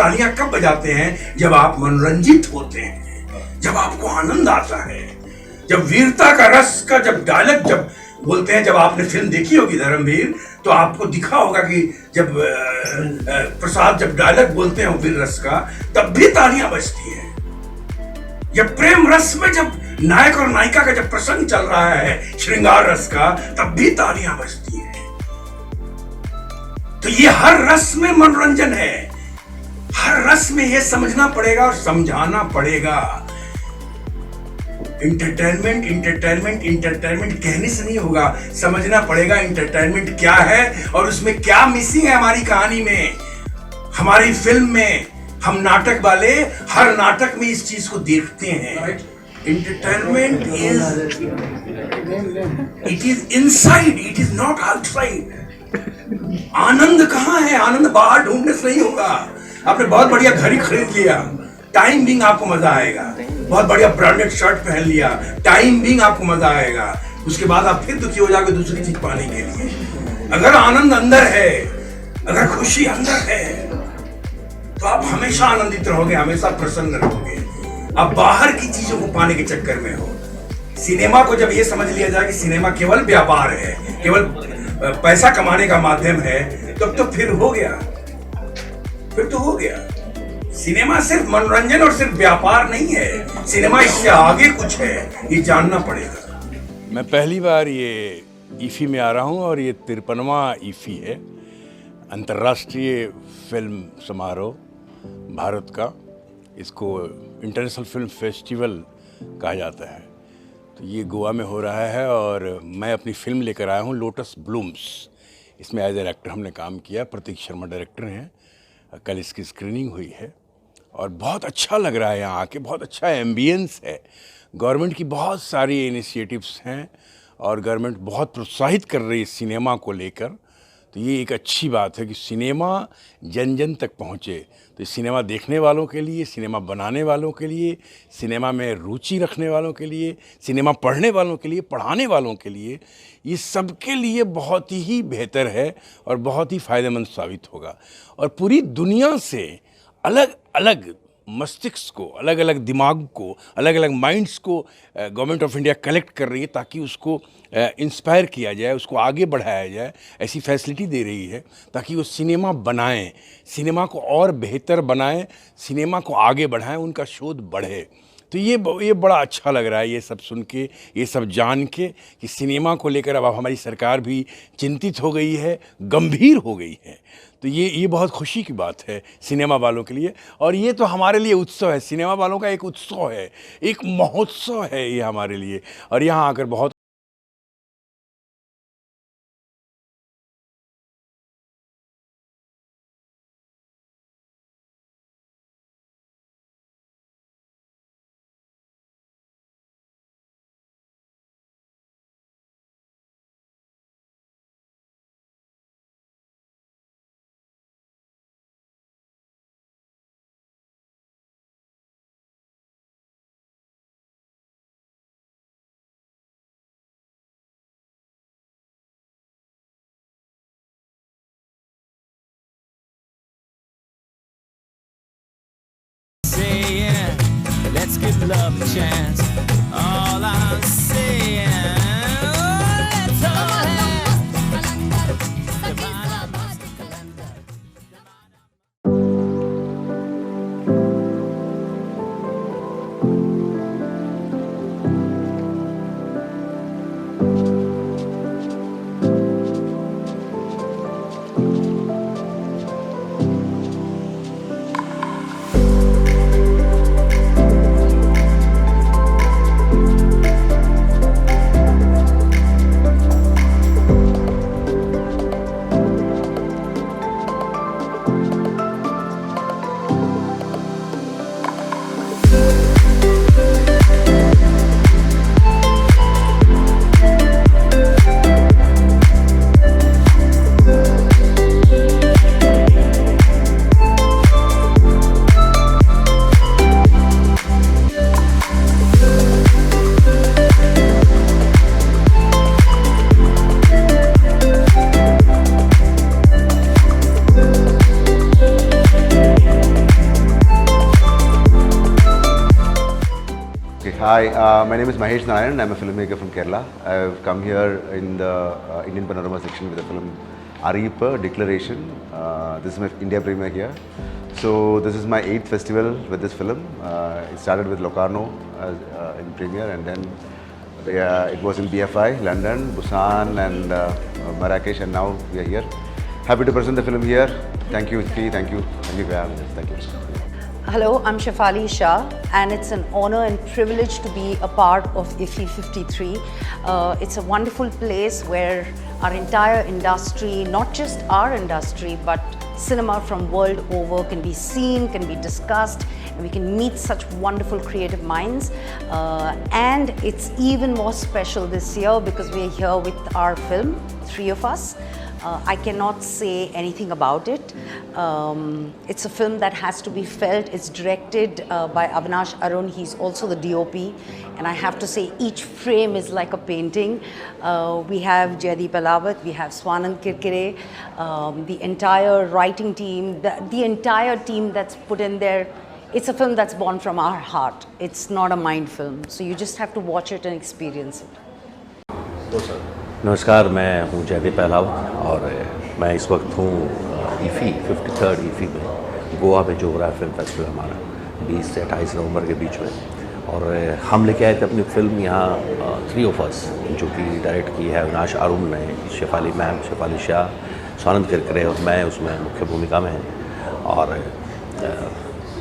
तालियां कब बजाते हैं? जब आप मनोरंजित होते हैं, जब आपको आनंद आता है, जब वीरता का रस का जब डायलॉग जब बोलते हैं। जब आपने फिल्म देखी होगी धर्मवीर, तो आपको दिखा होगा कि जब प्रसाद जब डायलॉग बोलते हैं वीर रस का, तब भी तालियां बजती हैं। जब प्रेम रस में जब नायक और नायिका का जब प्रसंग चल रहा है श्रृंगार रस का, तब भी तालियां बजती हैं। तो ये हर रस में मनोरंजन है, हर रस में ये समझना पड़ेगा और समझाना पड़ेगा। इंटरटेनमेंट इंटरटेनमेंट इंटरटेनमेंट कहने से नहीं होगा, समझना पड़ेगा इंटरटेनमेंट क्या है और उसमें क्या मिसिंग है हमारी कहानी में, हमारी फिल्म में। हम नाटक वाले हर नाटक में इस चीज को देखते हैं। Entertainment it is inside, it is not outside. आनंद कहाँ है? आनंद बाहर ढूंढने से नहीं होगा। आपने बहुत बढ़िया घड़ी खरीद लिया, टाइम बिंग आपको मजा आएगा। बहुत बढ़िया ब्रांडेड शर्ट पहन लिया, टाइम बिंग आपको मजा आएगा। उसके बाद आप फिर दुखी हो जाओगे दूसरी चीज पाने के लिए। अगर आनंद अंदर है, अगर खुशी अंदर है, तो आप हमेशा आनंदित रहोगे, हमेशा प्रसन्न रहोगे। आप बाहर की चीजों को पाने के चक्कर में हो। सिनेमा को जब ये समझ लिया जाए कि सिनेमा केवल व्यापार है, केवल पैसा कमाने का माध्यम है, तब तो फिर हो गया, फिर तो हो गया। सिनेमा सिर्फ मनोरंजन और सिर्फ व्यापार नहीं है, सिनेमा इससे आगे कुछ है, ये जानना पड़ेगा। मैं पहली बार ये ईफी में आ रहा हूँ और ये 53वां ईफी है, अंतर्राष्ट्रीय फिल्म समारोह भारत का। इसको इंटरनेशनल फिल्म फेस्टिवल कहा जाता है। तो ये गोवा में हो रहा है और मैं अपनी फिल्म लेकर आया हूँ लोटस ब्लूम्स। इसमें एज ए एक्टर हमने काम किया, प्रतीक शर्मा डायरेक्टर हैं। कल इसकी स्क्रीनिंग हुई है और बहुत अच्छा लग रहा है यहाँ आके, बहुत अच्छा एम्बियंस है। गवर्नमेंट की बहुत सारी इनिशिएटिव्स हैं और गवर्नमेंट बहुत प्रोत्साहित कर रही है सिनेमा को लेकर। तो ये एक अच्छी बात है कि सिनेमा जन जन तक पहुँचे। तो सिनेमा देखने वालों के लिए, सिनेमा बनाने वालों के लिए, सिनेमा में रुचि रखने वालों के लिए, सिनेमा पढ़ने वालों के लिए, पढ़ाने वालों के लिए, ये सबके लिए बहुत ही बेहतर है और बहुत ही फ़ायदेमंद साबित होगा। और पूरी दुनिया से अलग अलग मस्तिष्क को, अलग अलग दिमाग को, अलग अलग माइंड्स को गवर्नमेंट ऑफ इंडिया कलेक्ट कर रही है ताकि उसको इंस्पायर किया जाए, उसको आगे बढ़ाया जाए। ऐसी फैसिलिटी दे रही है ताकि वो सिनेमा बनाएं, सिनेमा को और बेहतर बनाएं, सिनेमा को आगे बढ़ाएं, उनका शोध बढ़े। तो ये बड़ा अच्छा लग रहा है ये सब सुन के, ये सब जान के कि सिनेमा को लेकर अब हमारी सरकार भी चिंतित हो गई है, गंभीर हो गई है। तो ये बहुत खुशी की बात है सिनेमा वालों के लिए। और ये तो हमारे लिए उत्सव है, सिनेमा वालों का एक उत्सव है, एक महोत्सव है ये हमारे लिए। और यहाँ आकर बहुत saying, let's give love a chance. All I'm saying, let's all have divine master calendar. Hi, my name is Mahesh Narayan. I'm a filmmaker from Kerala. I've come here in the Indian Panorama section with the film Aripa Declaration. This is my India premiere here. So this is my 8th festival with this film. It started with Locarno in premiere, and then it was in BFI, London, Busan and Marrakesh, and now we are here. Happy to present the film here. Thank you, Ifi. Thank you for having us. Thank you. Hello, I'm Shefali Shah, and it's an honor and privilege to be a part of IFFI 53. It's a wonderful place where our entire industry, not just our industry, but cinema from world over can be seen, can be discussed, and we can meet such wonderful creative minds. And it's even more special this year because we're here with our film, three of us. I cannot say anything about it. It's a film that has to be felt. It's directed by Avinash Arun. He's also the DOP. And I have to say each frame is like a painting. We have Jaideep Alawat, we have Swanand Kirkire, the entire writing team, the entire team that's put in there. It's a film that's born from our heart. It's not a mind film. So you just have to watch it and experience it. नमस्कार, मैं हूँ जयदीप अहलावत और मैं इस वक्त हूँ IFFI 53rd IFFI में, गोवा में जो हो रहा है फिल्म फेस्टिवल हमारा 20 से 28 नवंबर के बीच में। और हम लेके आए थे अपनी फिल्म यहाँ थ्री ऑफ अस, जो कि डायरेक्ट की है अविनाश अरुण ने, शेफाली मैम, शेफाली शाह, स्वानंद किरकिरे और मैं उसमें मुख्य भूमिका में हैं। और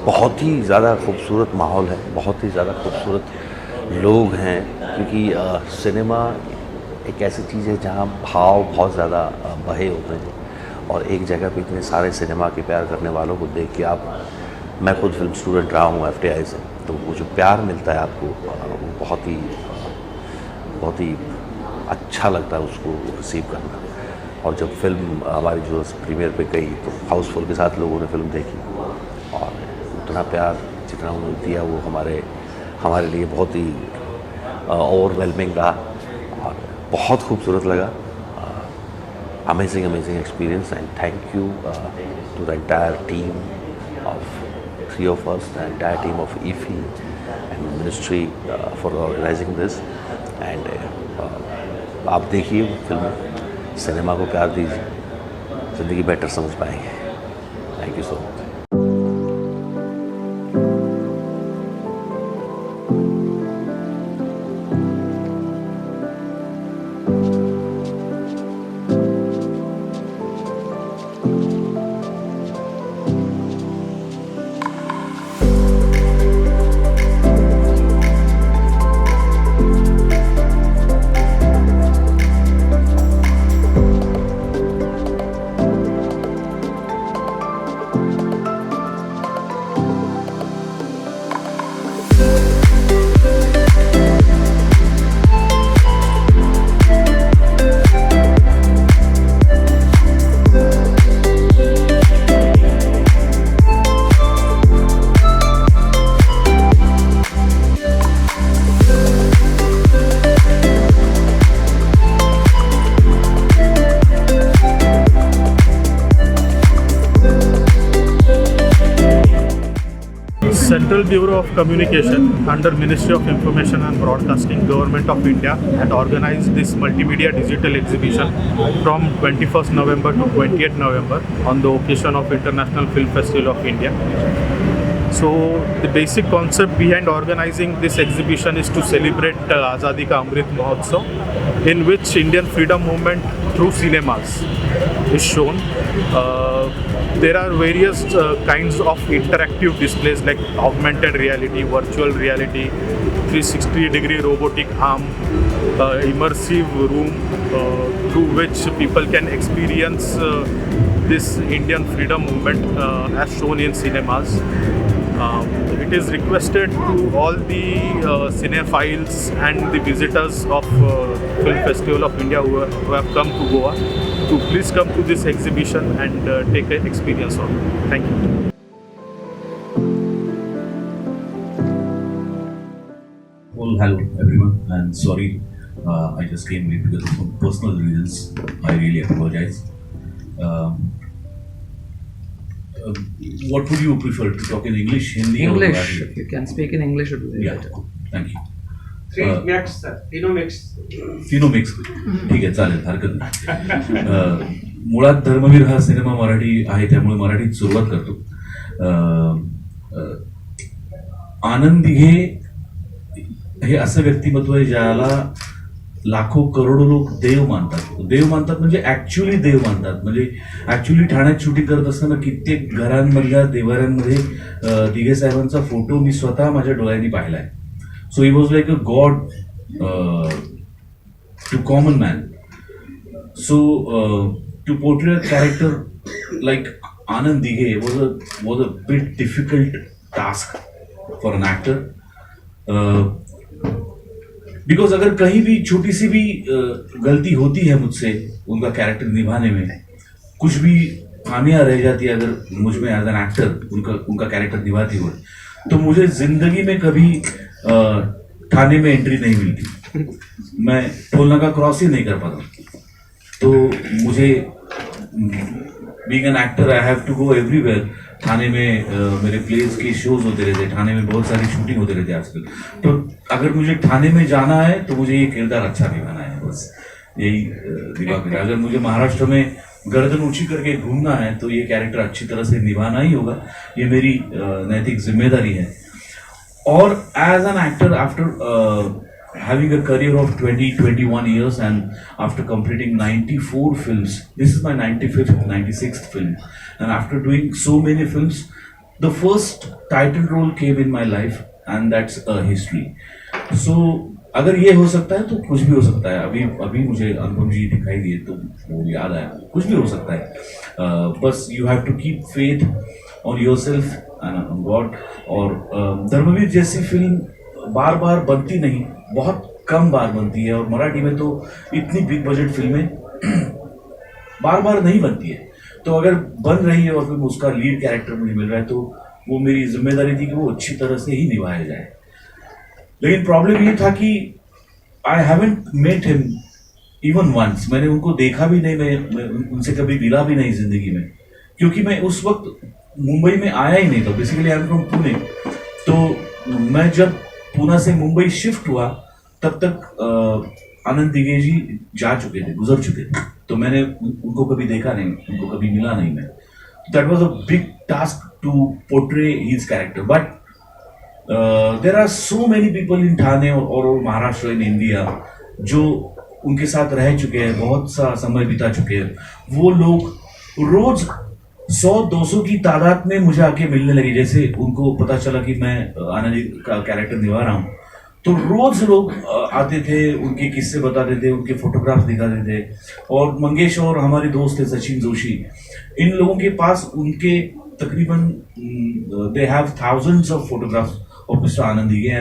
बहुत ही ज़्यादा खूबसूरत माहौल है, बहुत ही ज़्यादा खूबसूरत लोग हैं, क्योंकि सिनेमा एक ऐसी चीज़ है जहाँ भाव बहुत ज़्यादा बहे होते हैं। और एक जगह पे इतने सारे सिनेमा के प्यार करने वालों को देख के मैं खुद फिल्म स्टूडेंट रहा हूँ FTI से, तो वो जो प्यार मिलता है आपको, वो बहुत ही अच्छा लगता है उसको रिसीव करना। और जब फिल्म हमारी जो प्रीमियर पे गई तो हाउसफुल के साथ लोगों ने फिल्म देखी, और उतना प्यार जितना उन्होंने दिया वो हमारे लिए बहुत ही ओवरवेलमिंग रहा और बहुत खूबसूरत लगा। Amazing experience, and thank you to the entire team of three of us, the entire team of IFFI and ministry for organizing this. And आप देखिए फिल्म, सिनेमा को प्यार दीजिए, ज़िंदगी बेटर समझ पाएंगे। Thank you so much. Central Bureau of Communication under Ministry of Information and Broadcasting, Government of India, had organized this multimedia digital exhibition from 21st November to 20th November on the occasion of International Film Festival of India. So the basic concept behind organizing this exhibition is to celebrate Azadi Ka Amrit Mahotsav, in which Indian freedom movement through cinemas is shown. There are various kinds of interactive displays like augmented reality, virtual reality, 360-degree robotic arm, immersive room through which people can experience this Indian freedom movement as shown in cinemas. It is requested to all the cinephiles and the visitors of Film Festival of India who have come to Goa to please come to this exhibition and take an experience of it. Thank you. Well, hello everyone, and sorry I just came late because of personal reasons. I really apologize. What would you prefer, to talk in English, Hindi, English. or If you can speak in English, it would be Yeah, better. thank you. तीनों mix ठीक आहे, चालेल, हरकत नाही. मुळात धर्मवीर हा cinema Marathi आहे, त्यामुळे मराठीत सुरुवात करतो. आनंद दिघे हे असं व्यक्तिमत्व आहे ज्याला लाखो करोडो लोक देव मानतात म्हणजे ऍक्च्युअली देव मानतात. म्हणजे ऍक्च्युअली ठाण्यात शूटिंग करत असताना कित्येक घरांमधल्या देवाऱ्यांमध्ये दिघे साहेबांचा फोटो मी स्वतः माझ्या डोळ्यांनी पाहिलाय. So he was like a god to common man. So to portray a character like Anand Dighe was a bit difficult task for an actor. Because अगर कहीं भी छोटी सी भी गलती होती है मुझसे उनका कैरेक्टर निभाने में, कुछ भी खामियां रह जाती है अगर मुझ में एज एन एक्टर उनका कैरेक्टर निभाती हुए, तो मुझे जिंदगी में कभी थाने में एंट्री नहीं मिलती. मैं टोल नाका क्रॉस ही नहीं कर पाता. तो मुझे being an actor I have to go everywhere. Thane में मेरे प्लेस के शोज होते रहते, थाने में बहुत सारी शूटिंग होते रहते आजकल. तो अगर मुझे थाने में जाना है तो मुझे ये किरदार अच्छा निभाना है, बस यही दिमाग में. अगर मुझे महाराष्ट्र में गर्दन ऊंची करके घूमना है तो ये कैरेक्टर अच्छी तरह से निभाना ही होगा. ये मेरी नैतिक जिम्मेदारी है. और as an actor after having a career of 21 years and after completing 94 films, this is my 96th film, and after doing so many films, the first title role came in my life and that's a history. So अगर ये हो सकता है तो कुछ भी हो सकता है. अभी मुझे अनुपम जी दिखाई दिए तो वो याद आया, कुछ भी हो सकता है. बस you have to keep faith on yourself and on God. और धर्मवीर जैसी फिल्म बार बार बनती नहीं, बहुत कम बार बनती है. और मराठी में तो इतनी बिग बजट फिल्में बार बार नहीं बनती है. तो अगर बन रही है और फिर उसका लीड कैरेक्टर मुझे मिल रहा है तो वो मेरी जिम्मेदारी थी कि वो अच्छी तरह से ही निभाया जाए. लेकिन प्रॉब्लम ये था कि I haven't met him even once. मैंने उनको देखा भी नहीं, मैं उनसे कभी मिला भी नहीं जिंदगी में, क्योंकि मैं उस वक्त मुंबई में आया ही नहीं था. Basically I am from Pune. तो मैं जब पूना से मुंबई शिफ्ट हुआ तब तक आनंद दिघे जी जा चुके थे, गुजर चुके थे. तो मैंने उनको कभी देखा नहीं, उनको कभी मिला नहीं मैं. That was a big task to portray his character. But there are so many people in Thane और महाराष्ट्र इन इंडिया जो उनके साथ रह चुके हैं, बहुत सा समय बिता चुके हैं. वो लोग रोज 100-200 की तादाद में मुझे आके मिलने लगे. जैसे उनको पता चला कि मैं आनंद का कैरेक्टर निभा रहा हूँ तो रोज लोग आते थे, उनके किस्से बताते थे, उनके फोटोग्राफ्स दिखाते थे. और मंगेश और हमारे दोस्त थे सचिन जोशी, इन लोगों के पास उनके तकरीबन they have thousands of photographs of Mr. Anand Dighe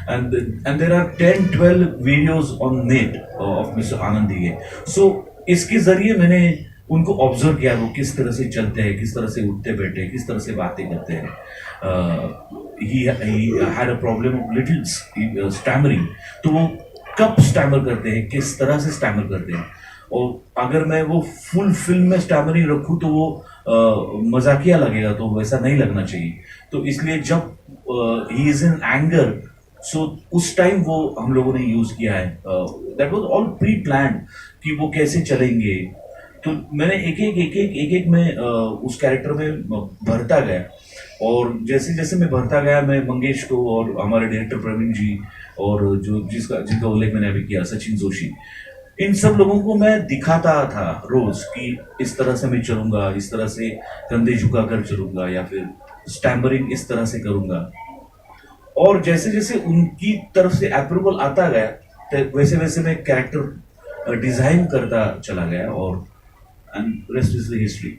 and there are 10-12 videos on net of Mr. Anand Dighe. So इसके जरिए मैंने उनको ऑब्जर्व किया, वो किस तरह से चलते हैं, किस तरह से उठते बैठते, किस तरह से बातें करते हैं. he had a problem of little stammering. तो वो कब स्टैमर करते हैं, किस तरह से स्टैमर करते हैं. और अगर मैं वो फुल फिल्म में स्टैमरिंग रखूँ तो वो मजाकिया लगेगा, तो वैसा नहीं लगना चाहिए. तो इसलिए जब ही इज इन एंगर, सो उस टाइम वो हम लोगों ने यूज किया है. That was all pre planned कि वो कैसे चलेंगे. तो मैंने एक मैं उस कैरेक्टर में भरता गया. और जैसे जैसे मैं भरता गया, मैं मंगेश को और हमारे डायरेक्टर प्रवीण जी और जिनका उल्लेख मैंने अभी किया सचिन जोशी, इन सब लोगों को मैं दिखाता था रोज कि इस तरह से मैं चलूंगा, इस तरह से कंधे झुका कर चलूंगा, या फिर स्टैमरिंग इस तरह से करूंगा. और जैसे जैसे उनकी तरफ से अप्रूवल आता गया वैसे वैसे मैं कैरेक्टर डिजाइन करता चला गया. और and rest is the history.